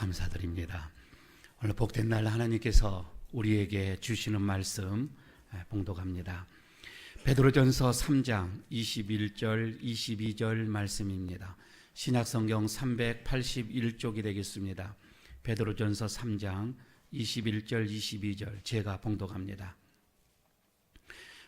감사드립니다. 오늘 복된 날 하나님께서 우리에게 주시는 말씀 봉독합니다. 베드로전서 3장 21절 22절 말씀입니다. 신약성경 381쪽이 되겠습니다. 베드로전서 3장 21절 22절 제가 봉독합니다.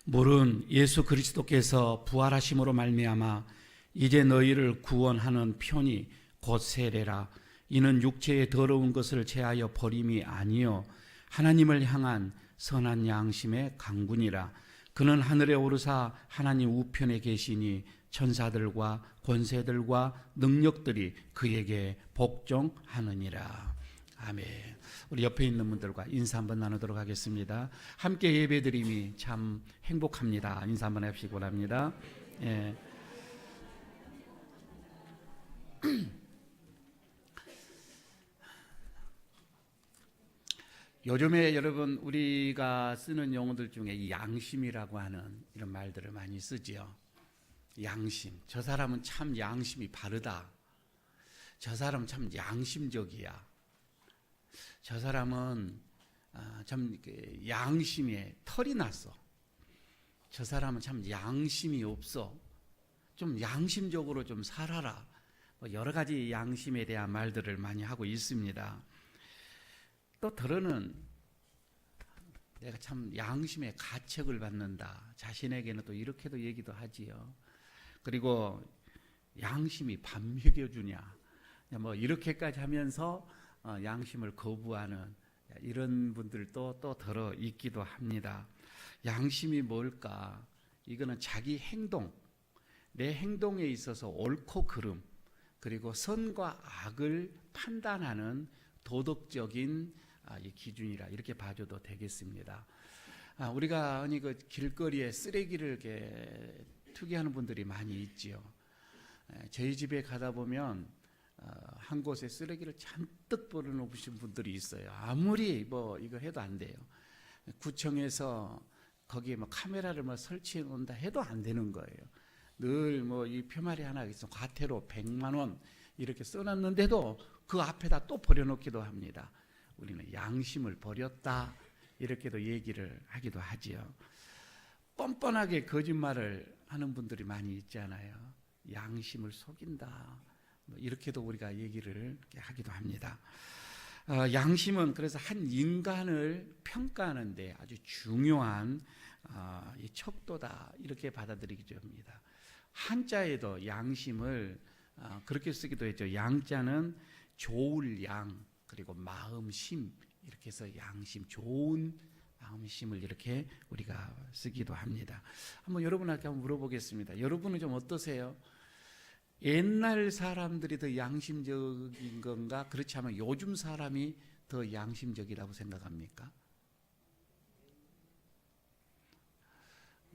물은 예수 그리스도께서 부활하심으로 말미암아 이제 너희를 구원하는 편이 곧 세례라. 이는 육체의 더러운 것을 제하여 버림이 아니요 하나님을 향한 선한 양심의 강군이라. 그는 하늘에 오르사 하나님 우편에 계시니 천사들과 권세들과 능력들이 그에게 복종하느니라. 아멘. 우리 옆에 있는 분들과 인사 한번 나누도록 하겠습니다. 함께 예배드림이 참 행복합니다. 인사 한번 해주시기 바랍니다. 예. 요즘에 여러분 우리가 쓰는 용어들 중에 이 양심이라고 하는 이런 말들을 많이 쓰지요. 양심. 저 사람은 참 양심이 바르다. 저 사람은 참 양심적이야. 저 사람은 참 양심에 털이 났어. 저 사람은 참 양심이 없어. 좀 양심적으로 좀 살아라. 여러 가지 양심에 대한 말들을 많이 하고 있습니다. 또 더러는 내가 참 양심의 가책을 받는다. 자신에게는 또 이렇게도 얘기도 하지요. 그리고 양심이 밥 먹여주냐. 뭐 이렇게까지 하면서 양심을 거부하는 이런 분들도 또 더러 있기도 합니다. 양심이 뭘까? 이거는 자기 행동, 내 행동에 있어서 옳고 그름, 그리고 선과 악을 판단하는 도덕적인 이 기준이라 이렇게 봐줘도 되겠습니다. 우리가 아니 그 길거리에 쓰레기를 이렇게 투기하는 분들이 많이 있지요. 저희 집에 가다 보면 한 곳에 쓰레기를 잔뜩 버려놓으신 분들이 있어요. 아무리 뭐 이거 해도 안 돼요. 구청에서 거기에 뭐 카메라를 뭐 설치해 놓는다 해도 안 되는 거예요. 늘 뭐 이 표말이 하나 있어 과태료 100만 원 이렇게 써놨는데도 그 앞에다 또 버려놓기도 합니다. 우리는 양심을 버렸다 이렇게도 얘기를 하기도 하지요. 뻔뻔하게 거짓말을 하는 분들이 많이 있잖아요. 양심을 속인다 이렇게도 우리가 얘기를 하기도 합니다. 양심은 그래서 한 인간을 평가하는데 아주 중요한 이 척도다 이렇게 받아들이기도 합니다. 한자에도 양심을 그렇게 쓰기도 했죠. 양자는 좋을 양 그리고 마음심 이렇게 해서 양심 좋은 마음심을 이렇게 우리가 쓰기도 합니다. 한번 여러분한테 한번 물어보겠습니다. 여러분은 좀 어떠세요? 옛날 사람들이 더 양심적인 건가? 그렇지 않으면 요즘 사람이 더 양심적이라고 생각합니까?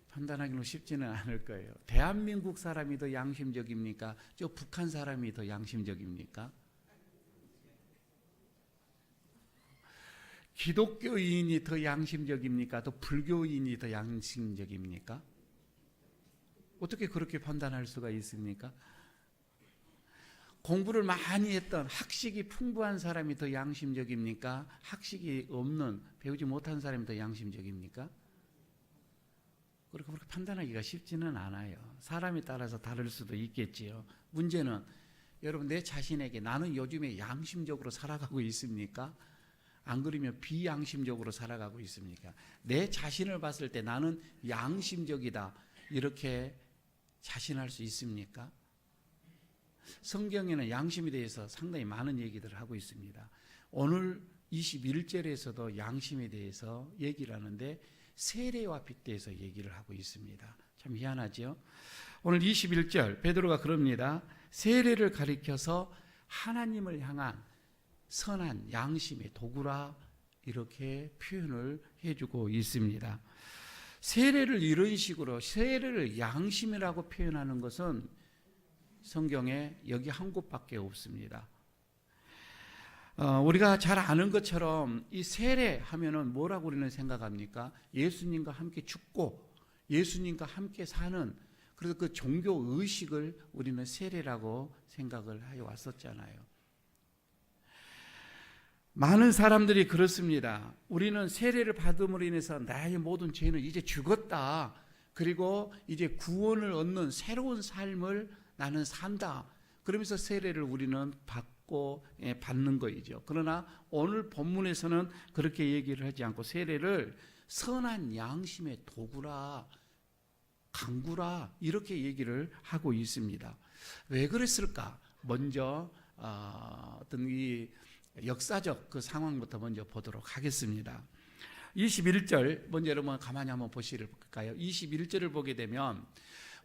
판단하기는 쉽지는 않을 거예요. 대한민국 사람이 더 양심적입니까? 저 북한 사람이 더 양심적입니까? 기독교인이 더 양심적입니까? 또 불교인이 더 양심적입니까? 어떻게 그렇게 판단할 수가 있습니까? 공부를 많이 했던 학식이 풍부한 사람이 더 양심적입니까? 학식이 없는 배우지 못한 사람이 더 양심적입니까? 그렇게 판단하기가 쉽지는 않아요. 사람에 따라서 다를 수도 있겠지요. 문제는 여러분 내 자신에게 나는 요즘에 양심적으로 살아가고 있습니까? 안 그러면 비양심적으로 살아가고 있습니까? 내 자신을 봤을 때 나는 양심적이다 이렇게 자신할 수 있습니까? 성경에는 양심에 대해서 상당히 많은 얘기들을 하고 있습니다. 오늘 21절에서도 양심에 대해서 얘기를 하는데 세례와 빗대서 얘기를 하고 있습니다. 참 희한하죠? 오늘 21절 베드로가 그럽니다. 세례를 가리켜서 하나님을 향한 선한 양심의 도구라 이렇게 표현을 해주고 있습니다. 세례를 이런 식으로 세례를 양심이라고 표현하는 것은 성경에 여기 한 곳밖에 없습니다. 우리가 잘 아는 것처럼 이 세례 하면은 뭐라고 우리는 생각합니까? 예수님과 함께 죽고 예수님과 함께 사는 그래서 그 종교 의식을 우리는 세례라고 생각을 해 왔었잖아요. 많은 사람들이 그렇습니다. 우리는 세례를 받음으로 인해서 나의 모든 죄는 이제 죽었다. 그리고 이제 구원을 얻는 새로운 삶을 나는 산다. 그러면서 세례를 우리는 받고 받는 거이죠. 그러나 오늘 본문에서는 그렇게 얘기를 하지 않고 세례를 선한 양심의 도구라, 강구라 이렇게 얘기를 하고 있습니다. 왜 그랬을까? 먼저 어떤 이 역사적 그 상황부터 먼저 보도록 하겠습니다. 21절 먼저 여러분 가만히 한번 보실까요? 21절을 보게 되면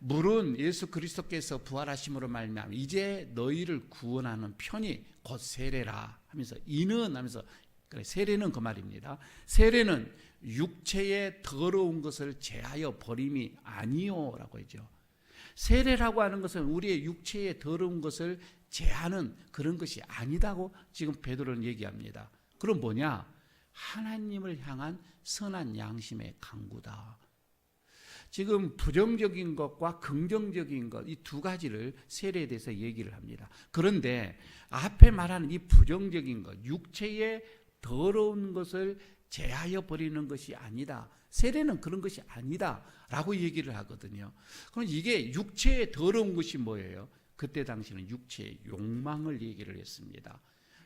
물은 예수 그리스도께서 부활하심으로 말미암아 이제 너희를 구원하는 편이 곧 세례라 하면서 이는 하면서 그래 세례는 그 말입니다. 세례는 육체의 더러운 것을 제하여 버림이 아니요라고 하죠. 세례라고 하는 것은 우리의 육체의 더러운 것을 제하는 그런 것이 아니다고 지금 베드로는 얘기합니다. 그럼 뭐냐? 하나님을 향한 선한 양심의 강구다. 지금 부정적인 것과 긍정적인 것 이 두 가지를 세례에 대해서 얘기를 합니다. 그런데 앞에 말하는 이 부정적인 것, 육체의 더러운 것을 제하여 버리는 것이 아니다. 세례는 그런 것이 아니다 라고 얘기를 하거든요. 그럼 이게 육체의 더러운 것이 뭐예요? 그때 당시는 육체의 욕망을 얘기를 했습니다.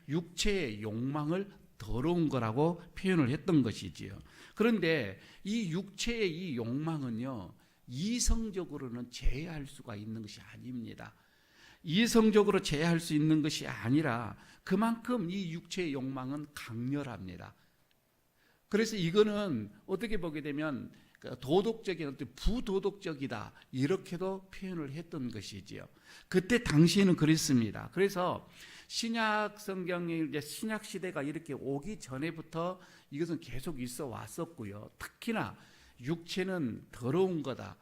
육체의 욕망을 더러운 거라고 표현을 했던 것이지요. 그런데 이 육체의 이 욕망은요, 이성적으로는 제어할 수가 있는 것이 아닙니다. 이성적으로 제어할 수 있는 것이 아니라 그만큼 이 육체의 욕망은 강렬합니다. 그래서 이거는 어떻게 보게 되면 도덕적인 어떤 부도덕적이다 이렇게도 표현을 했던 것이지요. 그때 당시에는 그랬습니다. 그래서 신약 성경의 이제 신약 시대가 이렇게 오기 전에부터 이것은 계속 있어 왔었고요. 특히나 육체는 더러운 거다.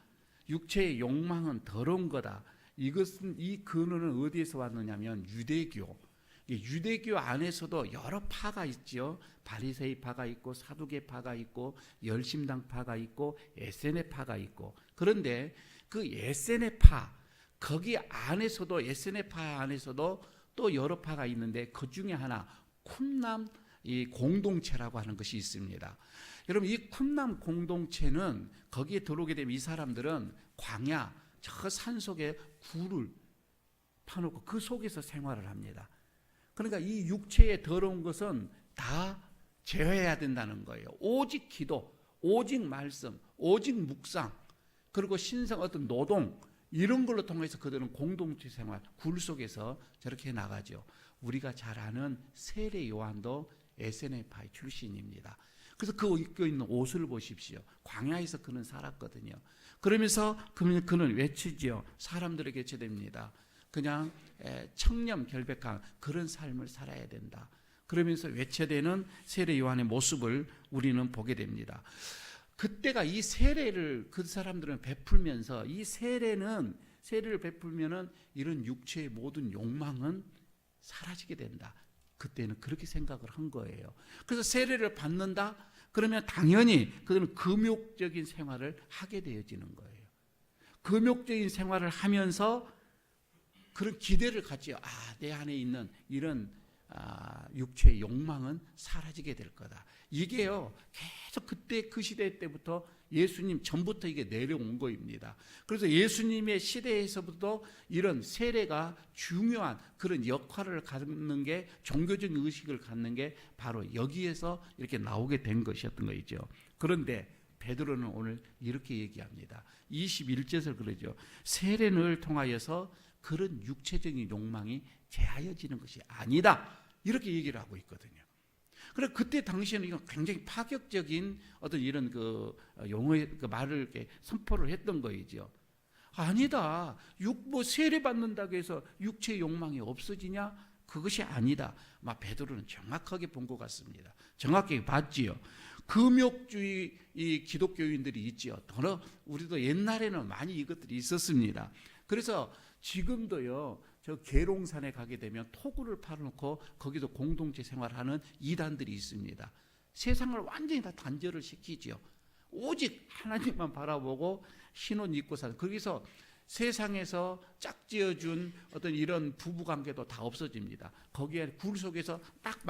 육체의 욕망은 더러운 거다. 이것은 이 근원은 어디에서 왔느냐면 유대교. 유대교 안에서도 여러 파가 있죠. 바리새이파가 있고 사두개파가 있고 열심당파가 있고 에세네파가 있고. 그런데 그 에세네파 거기 안에서도 에세네파 안에서도 또 여러 파가 있는데 그 중에 하나 쿰남 이 공동체라고 하는 것이 있습니다. 여러분 이 쿰남 공동체는 거기에 들어오게 되면 이 사람들은 광야 저 산속에 굴을 파놓고 그 속에서 생활을 합니다. 그러니까 이 육체의 더러운 것은 다 제어해야 된다는 거예요. 오직 기도, 오직 말씀, 오직 묵상, 그리고 신성 어떤 노동 이런 걸로 통해서 그들은 공동체 생활, 굴 속에서 저렇게 나가죠. 우리가 잘 아는 세례 요한도 에세네파의 출신입니다. 그래서 그 입고 있는 옷을 보십시오. 광야에서 그는 살았거든요. 그러면서 그는 외치지요. 사람들에게 외쳐댑니다. 그냥 청렴 결백한 그런 삶을 살아야 된다. 그러면서 외쳐대는 세례 요한의 모습을 우리는 보게 됩니다. 그때가 이 세례를 그 사람들은 베풀면서 이 세례를 베풀면은 이런 육체의 모든 욕망은 사라지게 된다. 그때는 그렇게 생각을 한 거예요. 그래서 세례를 받는다? 그러면 당연히 그들은 금욕적인 생활을 하게 되어지는 거예요. 금욕적인 생활을 하면서 그런 기대를 갖지. 내 안에 있는 이런 육체의 욕망은 사라지게 될 거다. 이게요 계속 그때 그 시대 때부터 예수님 전부터 이게 내려온 거입니다. 그래서 예수님의 시대에서부터 이런 세례가 중요한 그런 역할을 갖는 게 종교적인 의식을 갖는 게 바로 여기에서 이렇게 나오게 된 것이었던 거죠. 그런데 베드로는 오늘 이렇게 얘기합니다. 21절에서 그러죠. 세례를 통하여서 그런 육체적인 욕망이 제하여지는 것이 아니다. 이렇게 얘기를 하고 있거든요. 그래 그때 당시에는 이거 굉장히 파격적인 어떤 이런 그 용어의 그 말을 이렇게 선포를 했던 거이죠. 아니다. 뭐 세례 받는다고 해서 육체의 욕망이 없어지냐? 그것이 아니다. 베드로는 정확하게 본 것 같습니다. 정확하게 봤지요. 금욕주의 이 기독교인들이 있지요. 우리도 옛날에는 많이 이것들이 있었습니다. 그래서 지금도요. 저 계룡산에 가게 되면 토구를 팔아놓고 거기도 공동체 생활하는 이단들이 있습니다. 세상을 완전히 다 단절을 시키죠. 오직 하나님만 바라보고 흰옷 입고 사는. 거기서 세상에서 짝지어준 어떤 이런 부부관계도 다 없어집니다. 거기에 굴 속에서 딱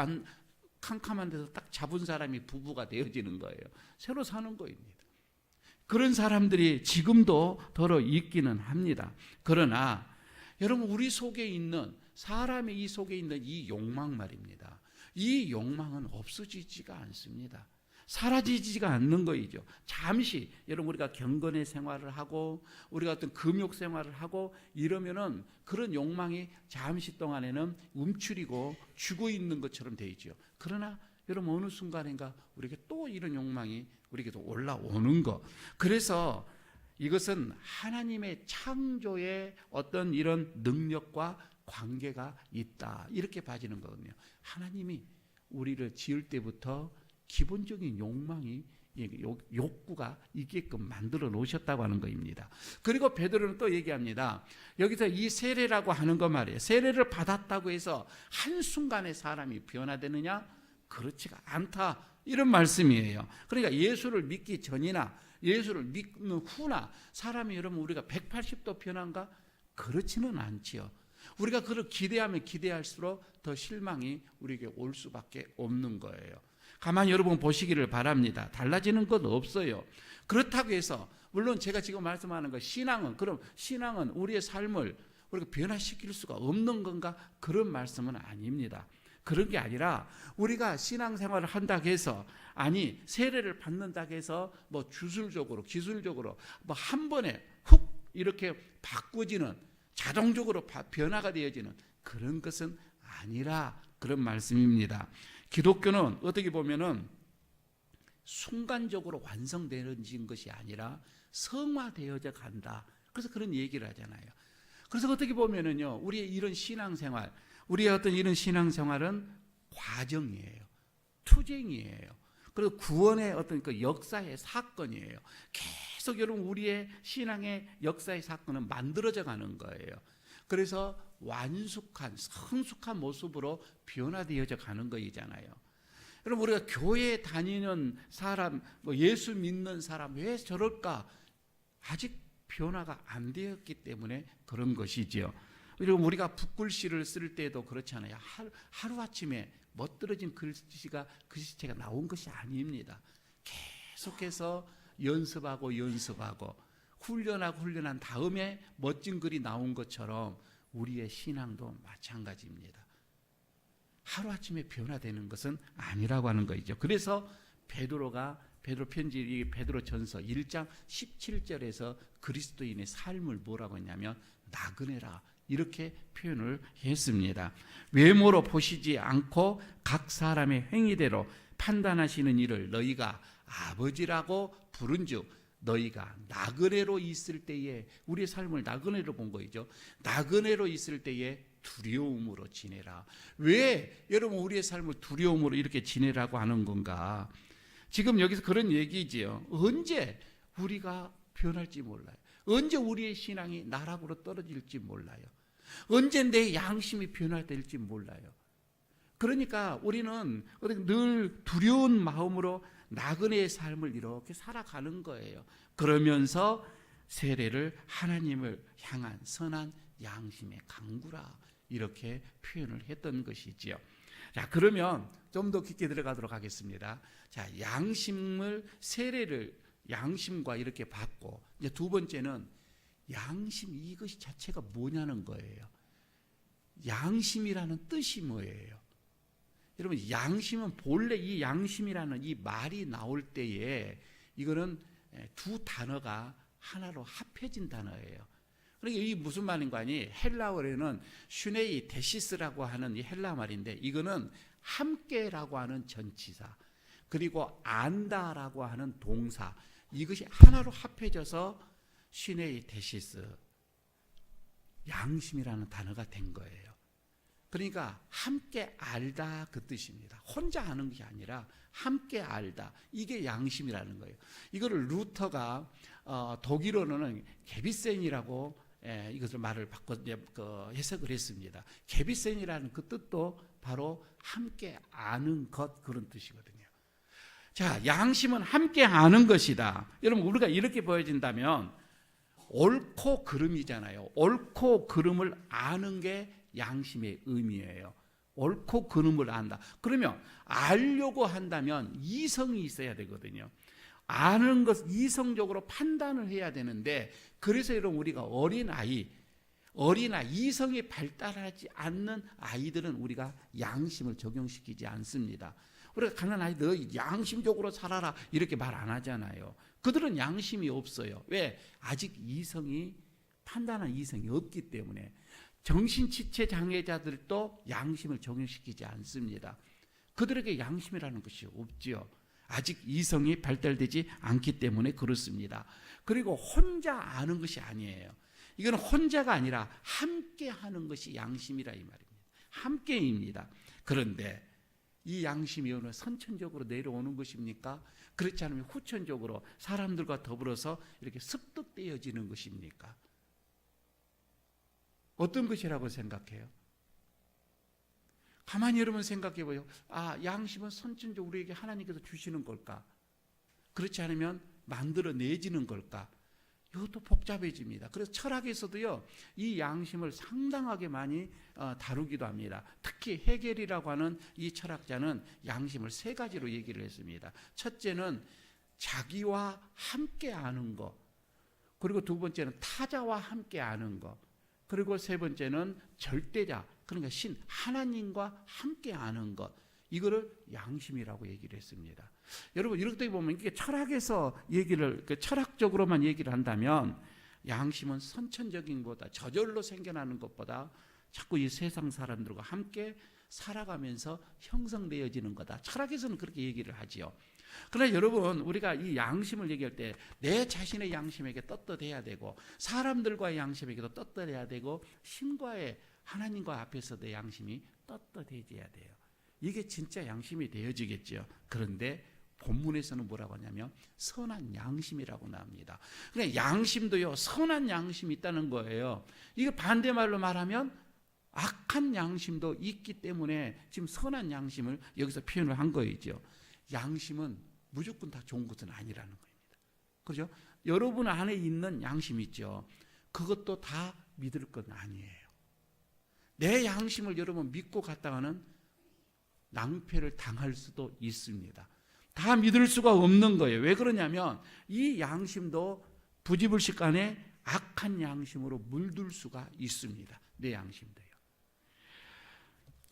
캄캄한 데서 딱 잡은 사람이 부부가 되어지는 거예요. 새로 사는 거입니다. 그런 사람들이 지금도 더러 있기는 합니다. 그러나 여러분, 우리 속에 있는, 사람의 이 속에 있는 이 욕망 말입니다. 이 욕망은 없어지지가 않습니다. 사라지지가 않는 거이죠. 잠시 여러분, 우리가 경건의 생활을 하고 우리가 어떤 금욕 생활을 하고 이러면은 그런 욕망이 잠시 동안에는 움츠리고 죽어 있는 것처럼 돼 있죠. 그러나 여러분, 어느 순간인가 우리에게 또 이런 욕망이 우리에게도 올라오는 거. 그래서 이것은 하나님의 창조의 어떤 이런 능력과 관계가 있다, 이렇게 봐지는 거거든요. 하나님이 우리를 지을 때부터 기본적인 욕망이, 욕구가 있게끔 만들어 놓으셨다고 하는 것입니다. 그리고 베드로는 또 얘기합니다. 여기서 이 세례라고 하는 거 말이에요. 세례를 받았다고 해서 한순간에 사람이 변화되느냐? 그렇지가 않다, 이런 말씀이에요. 그러니까 예수를 믿기 전이나 예수를 믿는 후나 사람이, 여러분, 우리가 180도 변한가? 그렇지는 않지요. 우리가 그걸 기대하면 기대할수록 더 실망이 우리에게 올 수밖에 없는 거예요. 가만히 여러분 보시기를 바랍니다. 달라지는 건 없어요. 그렇다고 해서, 물론 제가 지금 말씀하는 거 신앙은, 그럼 신앙은 우리의 삶을 우리가 변화시킬 수가 없는 건가? 그런 말씀은 아닙니다. 그런 게 아니라 우리가 신앙생활을 한다고 해서, 아니 세례를 받는다고 해서 뭐 주술적으로 기술적으로 뭐 한 번에 훅 이렇게 바꾸지는, 자동적으로 변화가 되어지는 그런 것은 아니라 그런 말씀입니다. 기독교는 어떻게 보면은 순간적으로 완성되어진 것이 아니라 성화되어져 간다. 그래서 그런 얘기를 하잖아요. 그래서 어떻게 보면은요, 우리의 이런 신앙생활, 우리의 어떤 이런 신앙생활은 과정이에요. 투쟁이에요. 그리고 구원의 어떤 그 역사의 사건이에요. 계속 여러분, 우리의 신앙의 역사의 사건은 만들어져 가는 거예요. 그래서 완숙한, 성숙한 모습으로 변화되어져 가는 거이잖아요. 여러분, 우리가 교회에 다니는 사람, 뭐 예수 믿는 사람 왜 저럴까? 아직 변화가 안 되었기 때문에 그런 것이죠. 그리고 우리가 붓글씨를 쓸 때도 그렇잖아요. 하루아침에 멋들어진 글씨체가 나온 것이 아닙니다. 계속해서 연습하고 훈련한 다음에 멋진 글이 나온 것처럼 우리의 신앙도 마찬가지입니다. 하루아침에 변화되는 것은 아니라고 하는 거죠. 그래서 베드로 편지, 베드로전서 1장 17절에서 그리스도인의 삶을 뭐라고 했냐면 나그네라, 이렇게 표현을 했습니다. 외모로 보시지 않고 각 사람의 행위대로 판단하시는 이를 너희가 아버지라고 부른즉 너희가 나그네로 있을 때에, 우리의 삶을 나그네로 본 거죠. 나그네로 있을 때에 두려움으로 지내라. 왜 여러분 우리의 삶을 두려움으로 이렇게 지내라고 하는 건가? 지금 여기서 그런 얘기지요. 언제 우리가 변할지 몰라요. 언제 우리의 신앙이 나락으로 떨어질지 몰라요. 언제 내 양심이 변화될지 몰라요. 그러니까 우리는 늘 두려운 마음으로 나그네의 삶을 이렇게 살아가는 거예요. 그러면서 세례를 하나님을 향한 선한 양심의 강구라, 이렇게 표현을 했던 것이지요. 자, 그러면 좀 더 깊게 들어가도록 하겠습니다. 자, 세례를 양심과 이렇게 받고, 이제 두 번째는 양심, 이것이 자체가 뭐냐는 거예요. 양심이라는 뜻이 뭐예요? 여러분, 양심은 본래 이 양심이라는 이 말이 나올 때에 이거는 두 단어가 하나로 합해진 단어예요. 그러니까 이게 무슨 말인 거 아니? 헬라어에는 슈네이 데시스라고 하는 이 헬라 말인데, 이거는 함께라고 하는 전치사, 그리고 안다라고 하는 동사, 이것이 하나로 합해져서 슈네이 데시스, 양심이라는 단어가 된 거예요. 그러니까 함께 알다, 그 뜻입니다. 혼자 아는 것이 아니라 함께 알다, 이게 양심이라는 거예요. 이거를 루터가 독일어로는 게비센이라고 이것을 말을 바꿔 해석을 했습니다. 게비센이라는 그 뜻도 바로 함께 아는 것, 그런 뜻이거든요. 자, 양심은 함께 아는 것이다. 여러분, 우리가 이렇게 보여진다면 옳고 그름이잖아요. 옳고 그름을 아는 게 양심의 의미예요. 옳고 그름을 안다. 그러면 알려고 한다면 이성이 있어야 되거든요. 아는 것, 이성적으로 판단을 해야 되는데, 그래서 여러분 우리가 어린아이, 이성이 발달하지 않는 아이들은 우리가 양심을 적용시키지 않습니다. 우리가 가는 아이, 너 양심적으로 살아라 이렇게 말 안 하잖아요. 그들은 양심이 없어요. 왜? 아직 판단한 이성이 없기 때문에. 정신지체 장애자들도 양심을 적용시키지 않습니다. 그들에게 양심이라는 것이 없지요. 아직 이성이 발달되지 않기 때문에 그렇습니다. 그리고 혼자 아는 것이 아니에요. 이건 혼자가 아니라 함께 하는 것이 양심이라 이 말입니다. 함께입니다. 그런데 이 양심이 어느 선천적으로 내려오는 것입니까? 그렇지 않으면 후천적으로 사람들과 더불어서 이렇게 습득되어지는 것입니까? 어떤 것이라고 생각해요? 가만히 여러분 생각해 보요. 양심은 선천적으로 우리에게 하나님께서 주시는 걸까? 그렇지 않으면 만들어내지는 걸까? 이것도 복잡해집니다. 그래서 철학에서도요, 이 양심을 상당하게 많이 다루기도 합니다. 특히 헤겔이라고 하는 이 철학자는 양심을 세 가지로 얘기를 했습니다. 첫째는 자기와 함께 아는 것, 그리고 두 번째는 타자와 함께 아는 것, 그리고 세 번째는 절대자, 그러니까 하나님과 함께 아는 것, 이거를 양심이라고 얘기를 했습니다. 여러분 이렇게 보면 이게 철학에서 철학적으로만 얘기를 한다면 양심은 선천적인 것보다, 저절로 생겨나는 것보다 자꾸 이 세상 사람들과 함께 살아가면서 형성되어지는 거다. 철학에서는 그렇게 얘기를 하지요. 그러나 여러분 우리가 이 양심을 얘기할 때 내 자신의 양심에게 떳떳해야 되고, 사람들과의 양심에게도 떳떳해야 되고, 신과의 하나님과 앞에서 내 양심이 떳떳해져야 돼요. 이게 진짜 양심이 되어지겠죠. 그런데 본문에서는 뭐라고 하냐면 선한 양심이라고 나옵니다. 그러니까 양심도요, 선한 양심이 있다는 거예요. 이거 반대말로 말하면 악한 양심도 있기 때문에 지금 선한 양심을 여기서 표현을 한 거이죠. 양심은 무조건 다 좋은 것은 아니라는 겁니다. 그죠? 여러분 안에 있는 양심 있죠. 그것도 다 믿을 건 아니에요. 내 양심을 여러분 믿고 갔다가는 낭패를 당할 수도 있습니다. 다 믿을 수가 없는 거예요. 왜 그러냐면 이 양심도 부지불식간에 악한 양심으로 물들 수가 있습니다. 내 양심도요.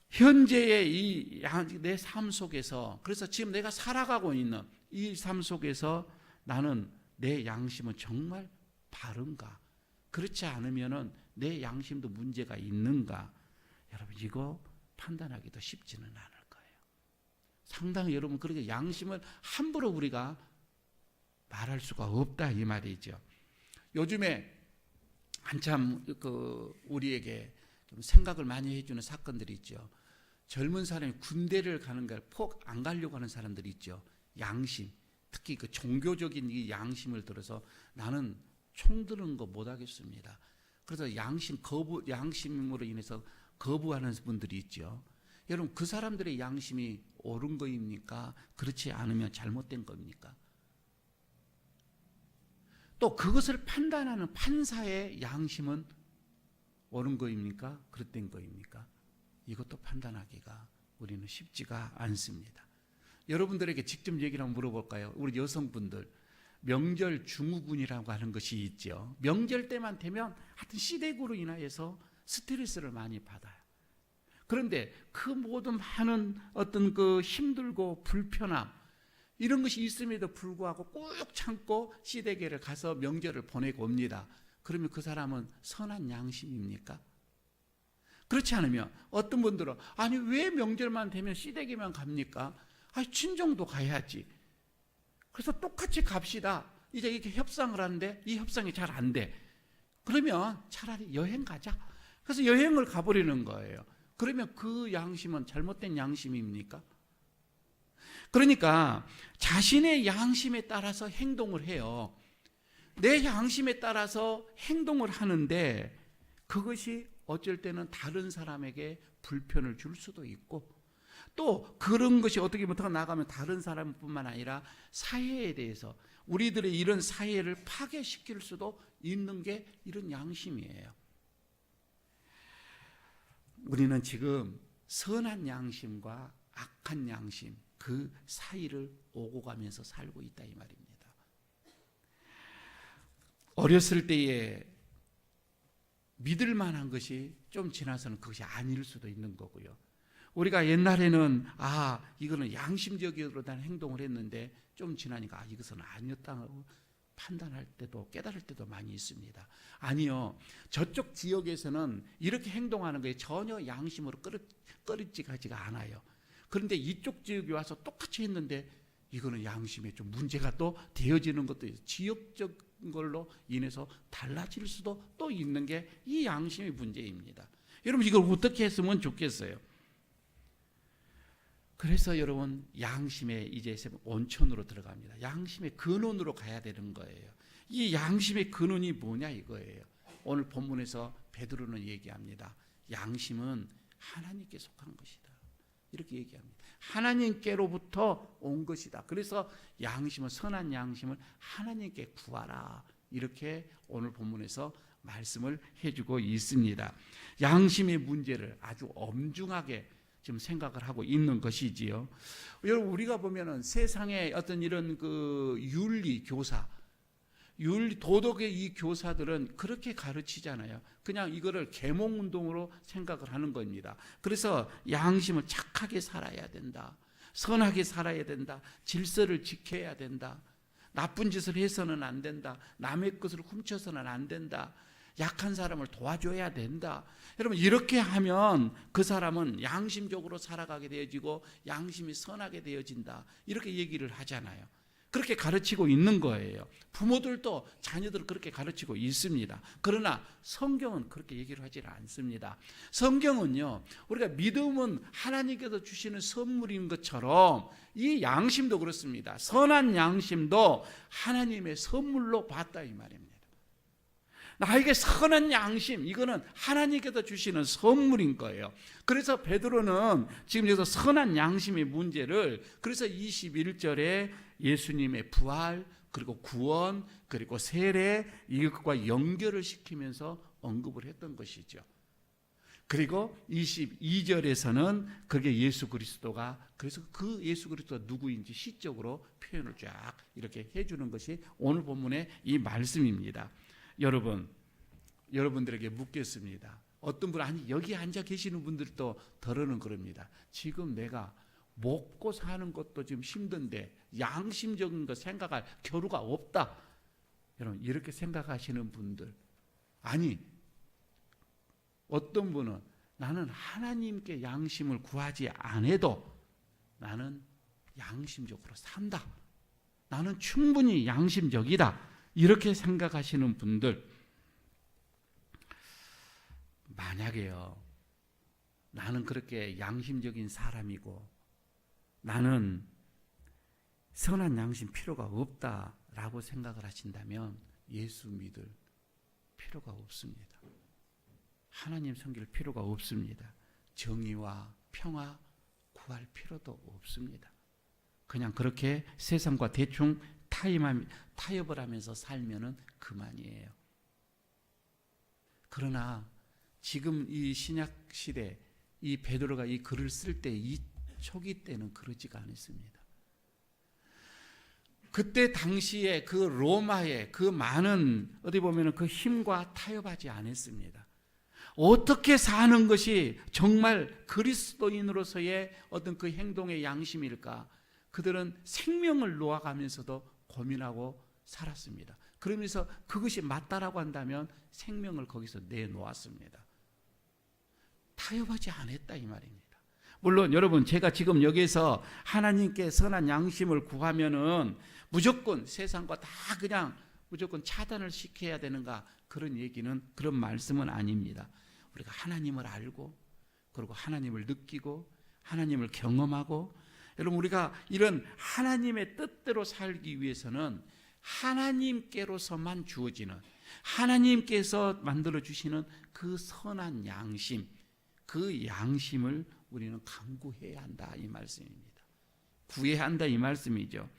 현재의 내 삶 속에서, 그래서 지금 내가 살아가고 있는 이 삶 속에서 나는 내 양심은 정말 바른가? 그렇지 않으면은 내 양심도 문제가 있는가? 여러분 이거 판단하기도 쉽지는 않을 거예요. 상당히 여러분 그렇게 양심을 함부로 우리가 말할 수가 없다 이 말이죠. 요즘에 한참 우리에게 좀 생각을 많이 해주는 사건들이 있죠. 젊은 사람이 군대를 가는 걸 폭 안 가려고 하는 사람들이 있죠. 양심, 특히 그 종교적인 이 양심을 들어서 나는 총 드는 거 못 하겠습니다. 그래서 양심으로 인해서 거부하는 분들이 있죠. 여러분 그 사람들의 양심이 옳은 거입니까? 그렇지 않으면 잘못된 겁니까? 또 그것을 판단하는 판사의 양심은 옳은 거입니까? 그릇된 거입니까? 이것도 판단하기가 우리는 쉽지가 않습니다. 여러분들에게 직접 얘기를 한번 물어볼까요? 우리 여성분들, 명절 증후군이라고 하는 것이 있죠. 명절 때만 되면 하여튼 시댁으로 인하여서 스트레스를 많이 받아요. 그런데 그 모든 많은 어떤 그 힘들고 불편함, 이런 것이 있음에도 불구하고 꾹 참고 시댁에를 가서 명절을 보내고 옵니다. 그러면 그 사람은 선한 양심입니까? 그렇지 않으면 어떤 분들은 아니 왜 명절만 되면 시댁에만 갑니까? 친정도 가야지. 그래서 똑같이 갑시다. 이제 이렇게 협상을 하는데 이 협상이 잘 안 돼. 그러면 차라리 여행 가자. 그래서 여행을 가버리는 거예요. 그러면 그 양심은 잘못된 양심입니까? 그러니까 자신의 양심에 따라서 행동을 해요. 내 양심에 따라서 행동을 하는데 그것이 어쩔 때는 다른 사람에게 불편을 줄 수도 있고, 또 그런 것이 어떻게 보면 나가면 다른 사람뿐만 아니라 사회에 대해서 우리들의 이런 사회를 파괴시킬 수도 있는 게 이런 양심이에요. 우리는 지금 선한 양심과 악한 양심 그 사이를 오고 가면서 살고 있다 이 말입니다. 어렸을 때에 믿을 만한 것이 좀 지나서는 그것이 아닐 수도 있는 거고요. 우리가 옛날에는 이거는 양심적으로 난 행동을 했는데 좀 지나니까 이것은 아니었다고 판단할 때도 깨달을 때도 많이 있습니다. 아니요, 저쪽 지역에서는 이렇게 행동하는 것이 전혀 양심으로 꺼리지가지가 않아요. 그런데 이쪽 지역에 와서 똑같이 했는데 이거는 양심에 좀 문제가 또 되어지는 것도 있어요. 지역적 걸로 인해서 달라질 수도 또 있는 게 이 양심의 문제입니다. 여러분 이걸 어떻게 했으면 좋겠어요? 그래서 여러분 양심의 이제 온천으로 들어갑니다. 양심의 근원으로 가야 되는 거예요. 이 양심의 근원이 뭐냐 이거예요. 오늘 본문에서 베드로는 얘기합니다. 양심은 하나님께 속한 것이다. 이렇게 얘기합니다. 하나님께로부터 온 것이다. 그래서 양심은 선한 양심을 하나님께 구하라. 이렇게 오늘 본문에서 말씀을 해주고 있습니다. 양심의 문제를 아주 엄중하게 지금 생각을 하고 있는 것이지요. 여러분 우리가 보면은 세상에 어떤 이런 그 윤리 교사, 도덕의 이 교사들은 그렇게 가르치잖아요. 그냥 이거를 계몽운동으로 생각을 하는 겁니다. 그래서 양심을 착하게 살아야 된다. 선하게 살아야 된다. 질서를 지켜야 된다. 나쁜 짓을 해서는 안 된다. 남의 것을 훔쳐서는 안 된다. 약한 사람을 도와줘야 된다. 여러분 이렇게 하면 그 사람은 양심적으로 살아가게 되어지고 양심이 선하게 되어진다. 이렇게 얘기를 하잖아요. 그렇게 가르치고 있는 거예요. 부모들도 자녀들을 그렇게 가르치고 있습니다. 그러나 성경은 그렇게 얘기를 하지 않습니다. 성경은요, 우리가 믿음은 하나님께서 주시는 선물인 것처럼 이 양심도 그렇습니다. 선한 양심도 하나님의 선물로 받다 이 말입니다. 나에게 선한 양심, 이거는 하나님께서 주시는 선물인 거예요. 그래서 베드로는 지금 여기서 선한 양심의 문제를 그래서 21절에 예수님의 부활, 그리고 구원, 그리고 세례 이것과 연결을 시키면서 언급을 했던 것이죠. 그리고 22절에서는 그게 예수 그리스도가 그래서 그 예수 그리스도가 누구인지 시적으로 표현을 쫙 이렇게 해주는 것이 오늘 본문의 이 말씀입니다. 여러분들에게 묻겠습니다. 어떤 분 아니 여기 앉아 계시는 분들도 덜어는 그럽니다. 지금 내가 먹고 사는 것도 지금 힘든데 양심적인 거 생각할 겨루가 없다. 여러분 이렇게 생각하시는 분들 아니 어떤 분은 나는 하나님께 양심을 구하지 않아도 나는 양심적으로 산다. 나는 충분히 양심적이다. 이렇게 생각하시는 분들 만약에요 나는 그렇게 양심적인 사람이고 나는 선한 양심 필요가 없다라고 생각을 하신다면 예수 믿을 필요가 없습니다. 하나님 섬길 필요가 없습니다. 정의와 평화 구할 필요도 없습니다. 그냥 그렇게 세상과 대충 타협을 하면서 살면은 그만이에요. 그러나 지금 이 신약 시대 이 베드로가 이 글을 쓸 때 이 초기 때는 그러지가 않았습니다. 그때 당시에 그 로마의 그 많은 어디 보면은 그 힘과 타협하지 않았습니다. 어떻게 사는 것이 정말 그리스도인으로서의 어떤 그 행동의 양심일까? 그들은 생명을 놓아가면서도 고민하고 살았습니다. 그러면서 그것이 맞다라고 한다면 생명을 거기서 내놓았습니다. 타협하지 않았다 이 말입니다. 물론 여러분 제가 지금 여기서 하나님께 선한 양심을 구하면은 무조건 세상과 다 그냥 무조건 차단을 시켜야 되는가 그런 얘기는 그런 말씀은 아닙니다. 우리가 하나님을 알고 그리고 하나님을 느끼고 하나님을 경험하고 여러분 우리가 이런 하나님의 뜻대로 살기 위해서는 하나님께로서만 주어지는 하나님께서 만들어 주시는 그 선한 양심 그 양심을 우리는 강구해야 한다 이 말씀입니다. 구해야 한다 이 말씀이죠.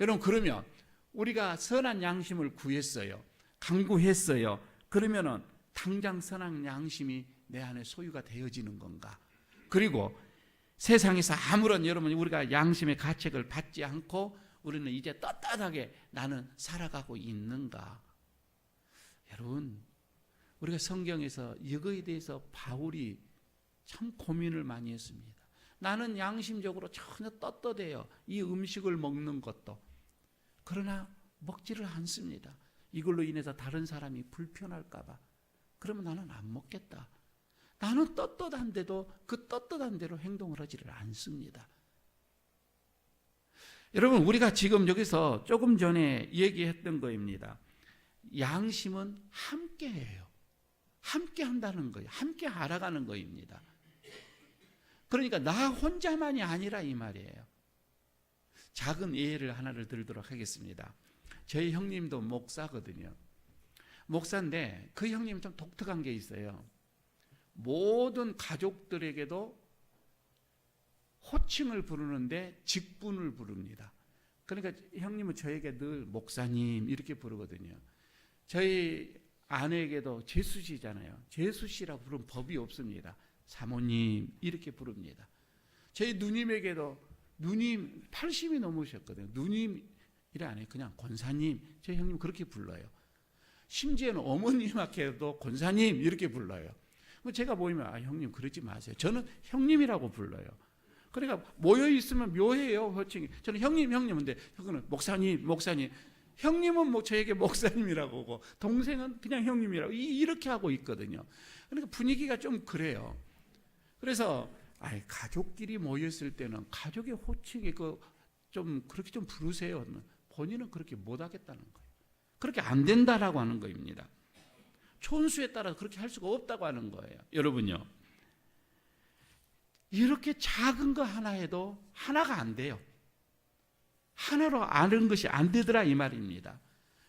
여러분 그러면 우리가 선한 양심을 구했어요. 강구했어요. 그러면은 당장 선한 양심이 내 안에 소유가 되어지는 건가? 그리고 세상에서 아무런 여러분 우리가 양심의 가책을 받지 않고 우리는 이제 떳떳하게 나는 살아가고 있는가? 여러분 우리가 성경에서 이거에 대해서 바울이 참 고민을 많이 했습니다. 나는 양심적으로 전혀 떳떳해요. 이 음식을 먹는 것도. 그러나 먹지를 않습니다. 이걸로 인해서 다른 사람이 불편할까 봐. 그러면 나는 안 먹겠다. 나는 떳떳한데도 그 떳떳한 대로 행동을 하지를 않습니다. 여러분 우리가 지금 여기서 조금 전에 얘기했던 거입니다. 양심은 함께해요. 함께 한다는 거예요. 함께 알아가는 거입니다. 그러니까 나 혼자만이 아니라 이 말이에요. 작은 예를 하나를 들도록 하겠습니다. 저희 형님도 목사거든요. 목사인데 그 형님은 좀 독특한 게 있어요. 모든 가족들에게도 호칭을 부르는데 직분을 부릅니다. 그러니까 형님은 저에게 늘 목사님 이렇게 부르거든요. 저희 아내에게도 재수씨잖아요. 재수씨라고 부르는 법이 없습니다. 사모님 이렇게 부릅니다. 저희 누님에게도 누님 80이 넘으셨거든요. 누님 이래 안 해요. 그냥 권사님. 저희 형님 그렇게 불러요. 심지어는 어머님한테도 권사님 이렇게 불러요. 제가 보이면 형님 그러지 마세요. 저는 형님이라고 불러요. 그러니까 모여 있으면 묘해요. 호칭이. 저는 형님인데 형은 목사님. 형님은 뭐 저에게 목사님이라고 하고 동생은 그냥 형님이라고 이렇게 하고 있거든요. 그러니까 분위기가 좀 그래요. 그래서 가족끼리 모였을 때는 가족의 호칭이 좀 그렇게 좀 부르세요. 본인은 그렇게 못하겠다는 거예요. 그렇게 안 된다라고 하는 겁니다. 촌수에 따라 그렇게 할 수가 없다고 하는 거예요. 여러분요. 이렇게 작은 거 하나 해도 하나가 안 돼요. 하나로 아는 것이 안 되더라 이 말입니다.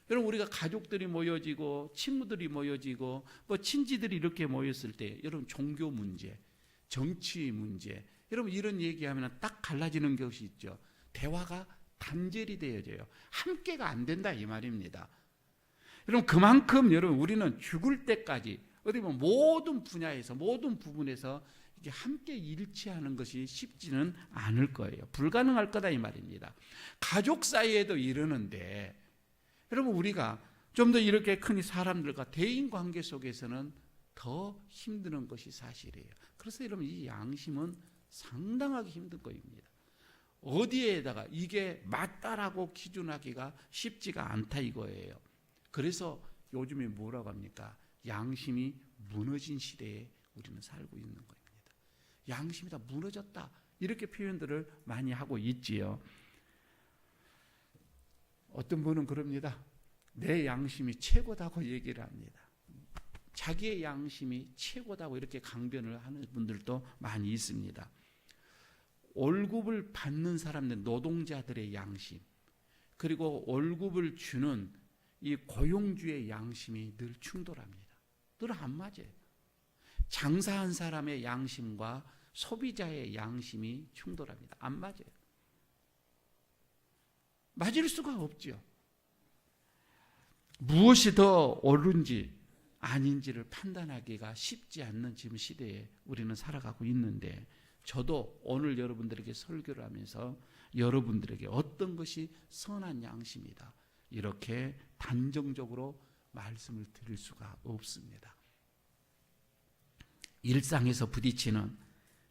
여러분 우리가 가족들이 모여지고 친구들이 모여지고 뭐 친지들이 이렇게 모였을 때 여러분 종교 문제, 정치 문제 여러분 이런 얘기하면 딱 갈라지는 것이 있죠. 대화가 단절이 되어져요. 함께가 안 된다 이 말입니다. 여러분 그만큼 여러분 우리는 죽을 때까지 어디 보면 모든 분야에서 모든 부분에서 이게 함께 일치하는 것이 쉽지는 않을 거예요. 불가능할 거다 이 말입니다. 가족 사이에도 이러는데 여러분 우리가 좀 더 이렇게 큰 사람들과 대인 관계 속에서는 더 힘드는 것이 사실이에요. 그래서 여러분 이 양심은 상당하게 힘든 거입니다. 어디에다가 이게 맞다라고 기준하기가 쉽지가 않다 이거예요. 그래서 요즘에 뭐라고 합니까? 양심이 무너진 시대에 우리는 살고 있는 겁니다. 양심이 다 무너졌다. 이렇게 표현들을 많이 하고 있지요. 어떤 분은 그럽니다. 내 양심이 최고다고 얘기를 합니다. 자기의 양심이 최고다고 이렇게 강변을 하는 분들도 많이 있습니다. 월급을 받는 사람들, 노동자들의 양심, 그리고 월급을 주는 이 고용주의 양심이 늘 충돌합니다. 늘 안 맞아요. 장사한 사람의 양심과 소비자의 양심이 충돌합니다. 안 맞아요. 맞을 수가 없죠. 무엇이 더 옳은지 아닌지를 판단하기가 쉽지 않는 지금 시대에 우리는 살아가고 있는데 저도 오늘 여러분들에게 설교를 하면서 여러분들에게 어떤 것이 선한 양심이다 이렇게 단정적으로 말씀을 드릴 수가 없습니다. 일상에서 부딪히는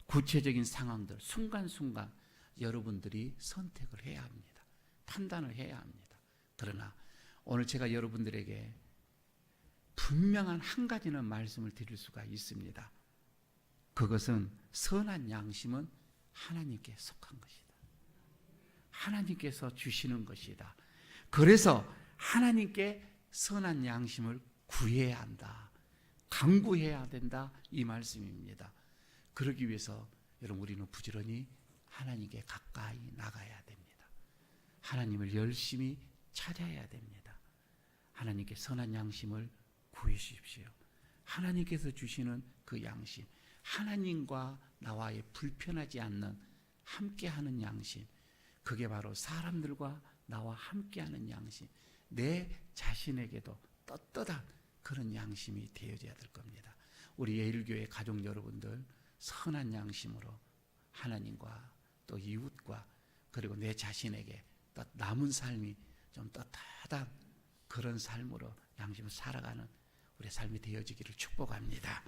구체적인 상황들 순간순간 여러분들이 선택을 해야 합니다. 판단을 해야 합니다. 그러나 오늘 제가 여러분들에게 분명한 한 가지는 말씀을 드릴 수가 있습니다. 그것은 선한 양심은 하나님께 속한 것이다. 하나님께서 주시는 것이다. 그래서 하나님께 선한 양심을 구해야 한다. 강구해야 된다. 이 말씀입니다. 그러기 위해서 여러분 우리는 부지런히 하나님께 가까이 나가야 됩니다. 하나님을 열심히 찾아야 됩니다. 하나님께 선한 양심을 구해주십시오. 하나님께서 주시는 그 양심, 하나님과 나와의 불편하지 않는 함께하는 양심, 그게 바로 사람들과 나와 함께하는 양심, 내 자신에게도 떳떳한 그런 양심이 되어져야 될 겁니다. 우리 예일교회 가족 여러분들 선한 양심으로 하나님과 또 이웃과 그리고 내 자신에게 또 남은 삶이 좀 떳떳한 그런 삶으로 양심을 살아가는 우리의 삶이 되어지기를 축복합니다.